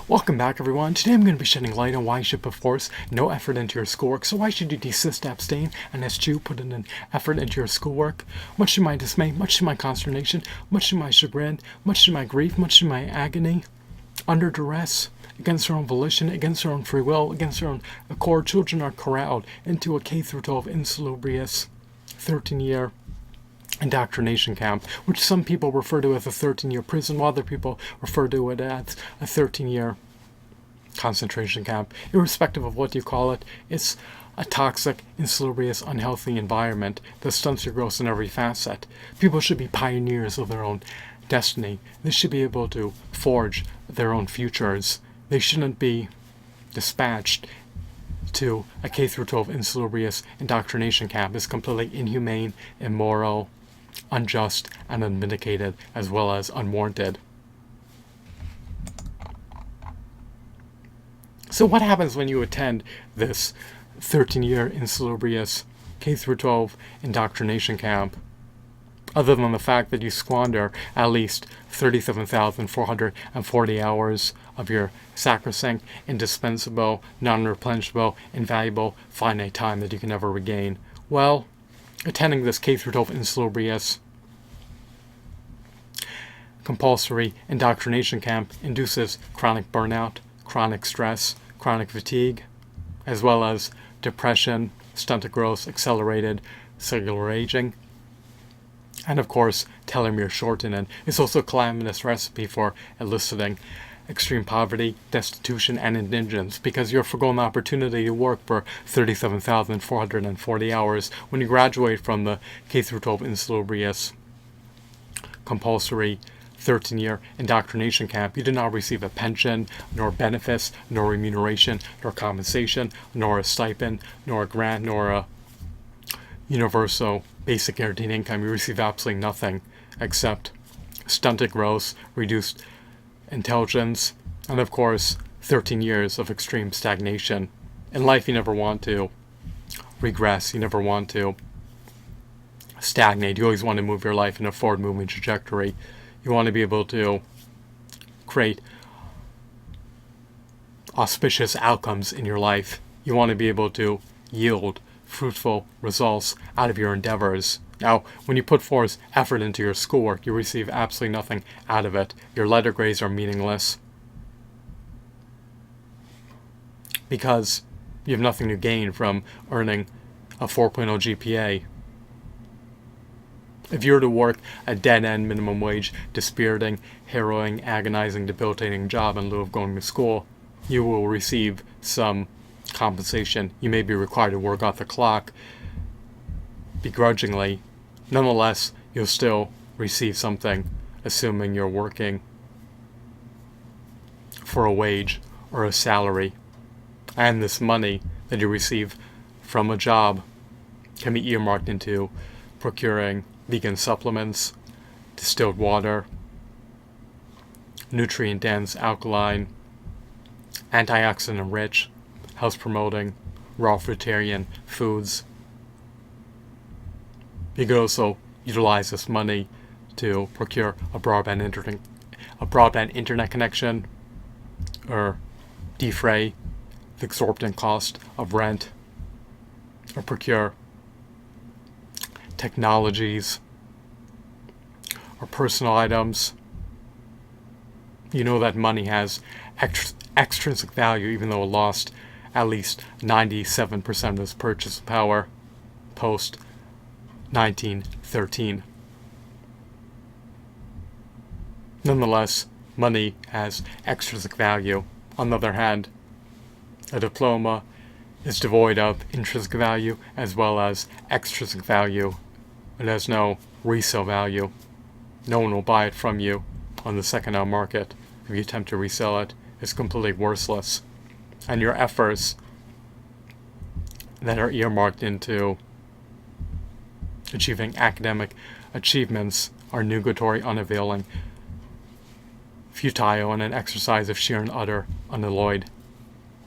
Welcome back, everyone. Today I'm going to be shedding light on why you should put forth no effort into your schoolwork. So why should you desist, abstain, and eschew put in an effort into your schoolwork? Much to my dismay, much to my consternation, much to my chagrin, much to my grief, much to my agony, under duress, against their own volition, against their own free will, against their own accord, children are corralled into a K-12 insalubrious 13-year indoctrination camp, which some people refer to as a 13-year prison, while other people refer to it as a 13-year concentration camp. Irrespective of what you call it, it's a toxic, insalubrious, unhealthy environment that stunts your growth in every facet. People should be pioneers of their own destiny. They should be able to forge their own futures. They shouldn't be dispatched to a K-12 insalubrious indoctrination camp. It's completely inhumane, immoral, unjust, and unvindicated, as well as unwarranted. So what happens when you attend this 13-year insalubrious K-12 indoctrination camp, other than the fact that you squander at least 37,440 hours of your sacrosanct, indispensable, non-replenishable, invaluable, finite time that you can never regain? Well, attending this K-12 insalubrious compulsory indoctrination camp induces chronic burnout, chronic stress, chronic fatigue, as well as depression, stunted growth, accelerated cellular aging, and of course telomere shortening. It's also a calamitous recipe for eliciting extreme poverty, destitution, and indigence, because you're forgoing the opportunity to work for 37,440 hours. When you graduate from the K-12 insalubrious compulsory 13-year indoctrination camp, you do not receive a pension, nor benefits, nor remuneration, nor compensation, nor a stipend, nor a grant, nor a universal basic guaranteed income. You receive absolutely nothing except stunted growth, reduced intelligence, and of course 13 years of extreme stagnation. In life, you never want to regress, you never want to stagnate. You always want to move your life in a forward moving trajectory. You want to be able to create auspicious outcomes in your life. You want to be able to yield fruitful results out of your endeavors. Now, when you put forth effort into your schoolwork, you receive absolutely nothing out of it. Your letter grades are meaningless because you have nothing to gain from earning a 4.0 GPA. If you were to work a dead-end minimum wage, dispiriting, harrowing, agonizing, debilitating job in lieu of going to school, you will receive some compensation. You may be required to work off the clock begrudgingly. Nonetheless, you'll still receive something, assuming you're working for a wage or a salary. And this money that you receive from a job can be earmarked into procuring vegan supplements, distilled water, nutrient-dense, alkaline, antioxidant-rich, health-promoting, raw fruitarian foods. You could also utilize this money to procure a broadband internet connection, or defray the exorbitant cost of rent, or procure technologies or personal items. You know that money has extrinsic value, even though it lost at least 97% of its purchase power post 1913. Nonetheless, money has extrinsic value. On the other hand, a diploma is devoid of intrinsic value as well as extrinsic value. It has no resale value. No one will buy it from you on the second-hand market. If you attempt to resell it, it's completely worthless. And your efforts that are earmarked into achieving academic achievements are nugatory, unavailing, futile, and an exercise of sheer and utter, unalloyed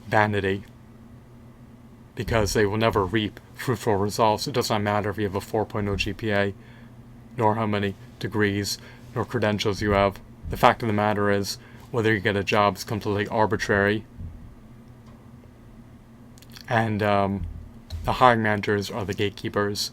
vanity, because they will never reap fruitful results. It does not matter if you have a 4.0 GPA, nor how many degrees nor credentials you have. The fact of the matter is, whether you get a job is completely arbitrary, and the hiring managers are the gatekeepers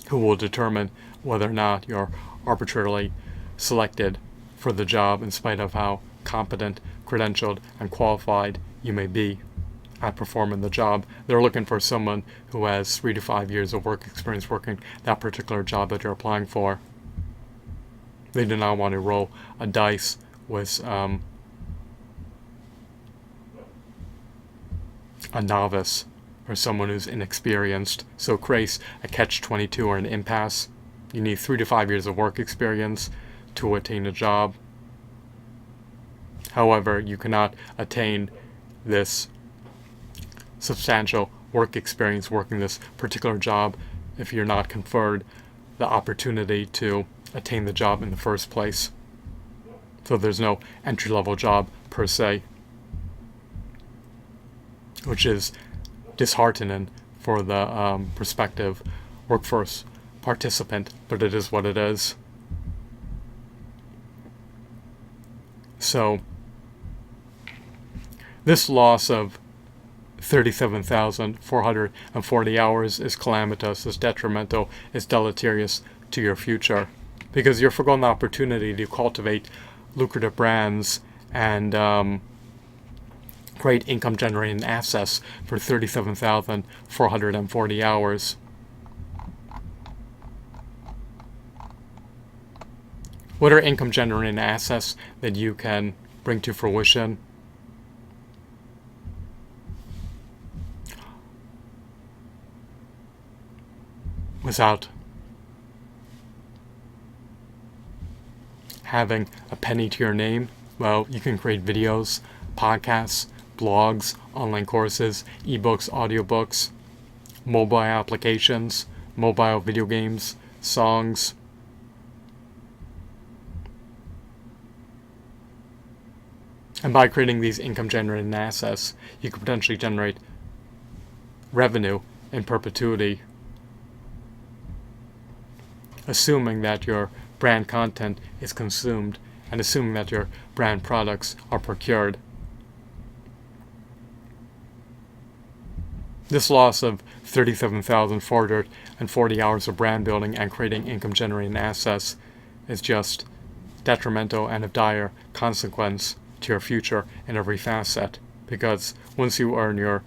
who will determine whether or not you're arbitrarily selected for the job in spite of how competent, credentialed, and qualified you may be at performing the job. They're looking for someone who has 3 to 5 years of work experience working that particular job that you're applying for. They do not want to roll a dice with a novice or someone who's inexperienced. So it creates a catch-22 or an impasse. You need 3 to 5 years of work experience to attain a job. However, you cannot attain this substantial work experience working this particular job if you're not conferred the opportunity to attain the job in the first place. So there's no entry-level job per se, which is disheartening for the prospective workforce participant, but it is what it is. So this loss of 37,440 hours is calamitous, is detrimental, is deleterious to your future, because you're forgoing the opportunity to cultivate lucrative brands and create income generating assets for 37,440 hours. What are income generating assets that you can bring to fruition? Without having a penny to your name? Well, you can create videos, podcasts, blogs, online courses, ebooks, audiobooks, mobile applications, mobile video games, songs. And by creating these income generating assets, you could potentially generate revenue in perpetuity, assuming that your brand content is consumed and assuming that your brand products are procured. This loss of 37,440 hours of brand building and creating income generating assets is just detrimental and of dire consequence to your future in every facet, because once you earn your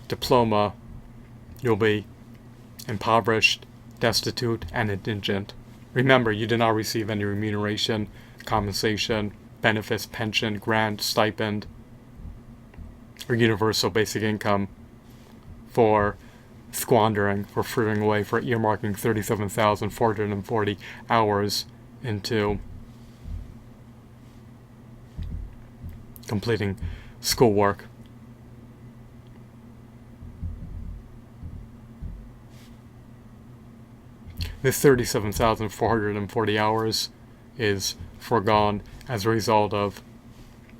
diploma, you'll be impoverished, destitute, and indigent. Remember, you did not receive any remuneration, compensation, benefits, pension, grant, stipend, or universal basic income for squandering, for frittering away, for earmarking 37,440 hours into completing schoolwork. This 37,440 hours is foregone as a result of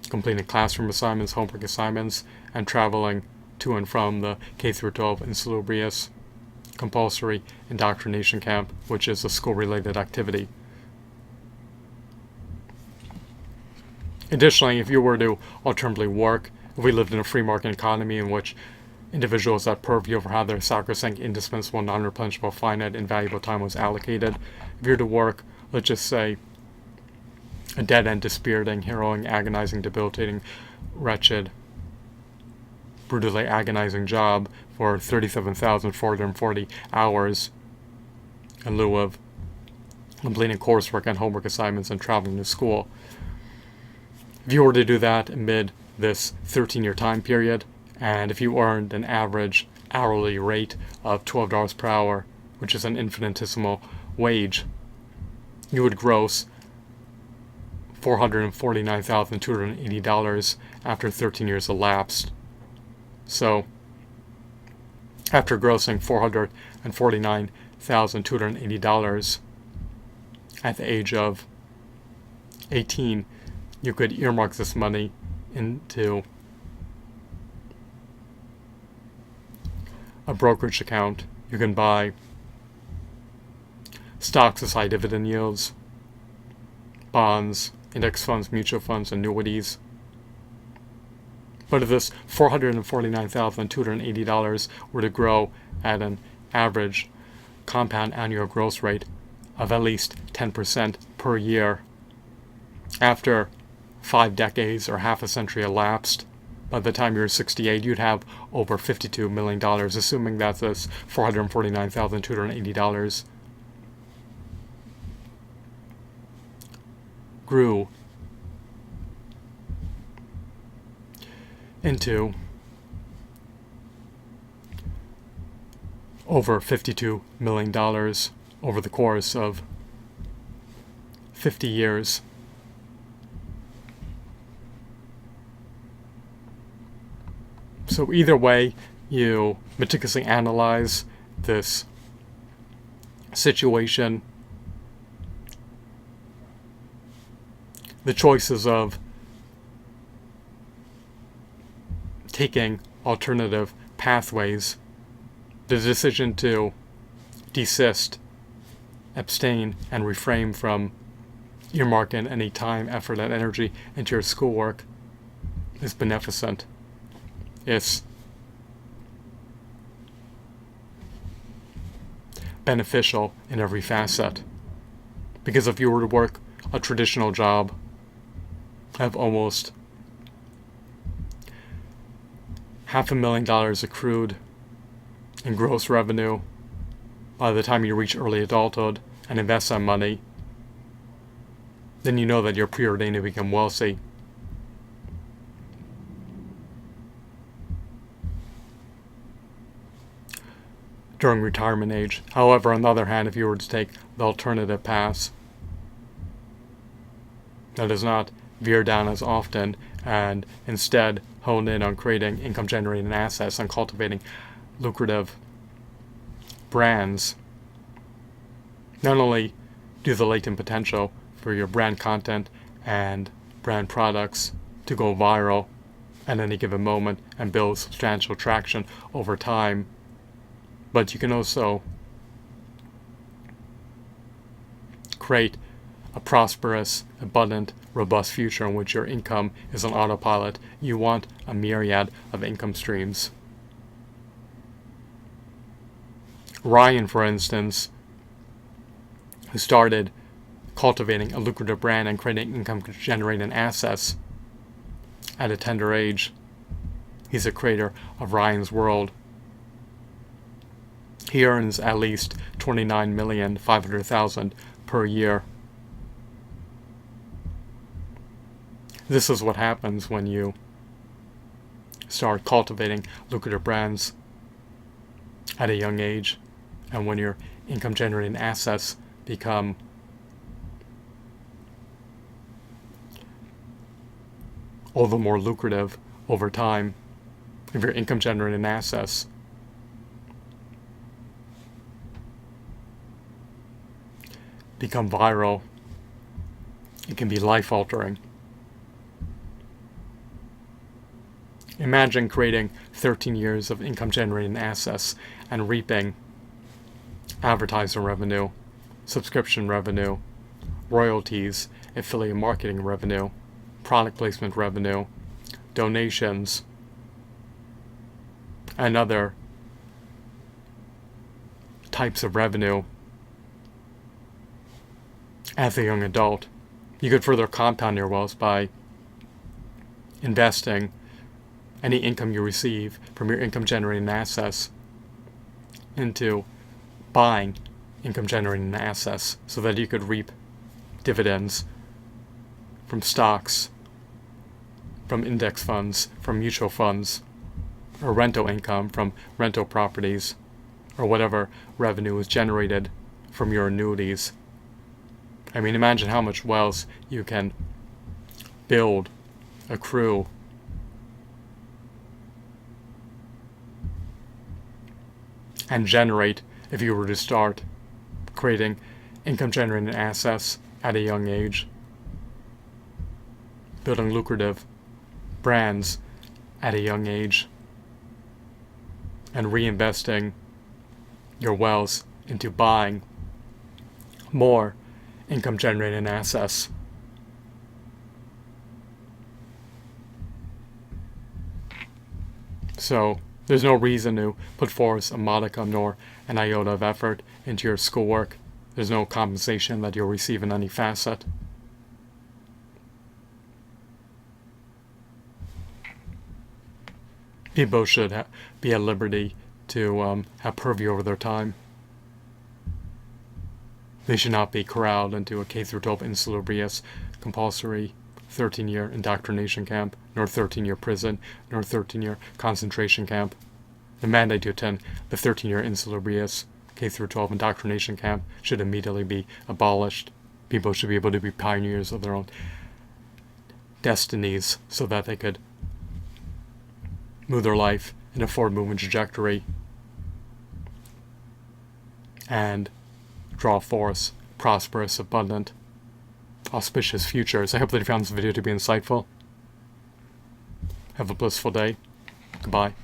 completing classroom assignments, homework assignments, and traveling to and from the K-12 insalubrious compulsory indoctrination camp, which is a school-related activity. Additionally, if you were to alternatively work, if we lived in a free market economy in which individuals had purview over how their sacrosanct, indispensable, non-replenishable, finite, invaluable time was allocated, if you were to work, let's just say, a dead-end, dispiriting, harrowing, agonizing, debilitating, wretched, brutally agonizing job for 37,440 hours in lieu of completing coursework and homework assignments and traveling to school. If you were to do that amid this 13-year time period, and if you earned an average hourly rate of $12 per hour, which is an infinitesimal wage, you would gross $449,280 after 13 years elapsed. So, after grossing $449,280 at the age of 18, you could earmark this money into a brokerage account. You can buy stocks with high dividend yields, bonds, index funds, mutual funds, annuities. But if this $449,280 were to grow at an average compound annual growth rate of at least 10% per year, after 5 decades or half a century elapsed, by the time you're 68, you'd have over $52 million, assuming that this $449,280 grew into over $52 million over the course of 50 years. So either way you meticulously analyze this situation, the choices of taking alternative pathways, the decision to desist, abstain, and refrain from earmarking any time, effort, and energy into your schoolwork is beneficent. It's beneficial in every facet. Because if you were to work a traditional job, have almost $500,000 accrued in gross revenue by the time you reach early adulthood and invest that money, then you know that you're preordained to become wealthy. During retirement age. However, on the other hand, if you were to take the alternative path, that is not veer down as often and instead hone in on creating income generating assets and cultivating lucrative brands, not only do the latent potential for your brand content and brand products to go viral at any given moment and build substantial traction over time, but you can also create a prosperous, abundant, robust future in which your income is on autopilot. You want a myriad of income streams. Ryan, for instance, who started cultivating a lucrative brand and creating income-generating assets at a tender age. He's a creator of Ryan's World. He earns at least $29,500,000 per year. This is what happens when you start cultivating lucrative brands at a young age, and when your income generating assets become all the more lucrative over time. If your income generating assets become viral, it can be life altering. Imagine creating 13 years of income generating assets and reaping advertising revenue, subscription revenue, royalties, affiliate marketing revenue, product placement revenue, donations, and other types of revenue as a young adult. You could further compound your wealth by investing any income you receive from your income generating assets into buying income generating assets so that you could reap dividends from stocks, from index funds, from mutual funds, or rental income from rental properties, or whatever revenue is generated from your annuities. I mean, imagine how much wealth you can build, accrue, and generate if you were to start creating income generating assets at a young age, building lucrative brands at a young age, and reinvesting your wealth into buying more income generating assets So there's no reason to put forth a modicum nor an iota of effort into your schoolwork. There's no compensation that you'll receive in any facet. People should be at liberty to have purview over their time. They should not be corralled into a K-12 insalubrious compulsory 13-year indoctrination camp, nor 13-year prison, nor 13-year concentration camp. The mandate to attend the 13-year insalubrious K-12 indoctrination camp should immediately be abolished. People should be able to be pioneers of their own destinies so that they could move their life in a forward movement trajectory and draw forth prosperous, abundant, auspicious futures. I hope that you found this video to be insightful. Have a blissful day. Goodbye.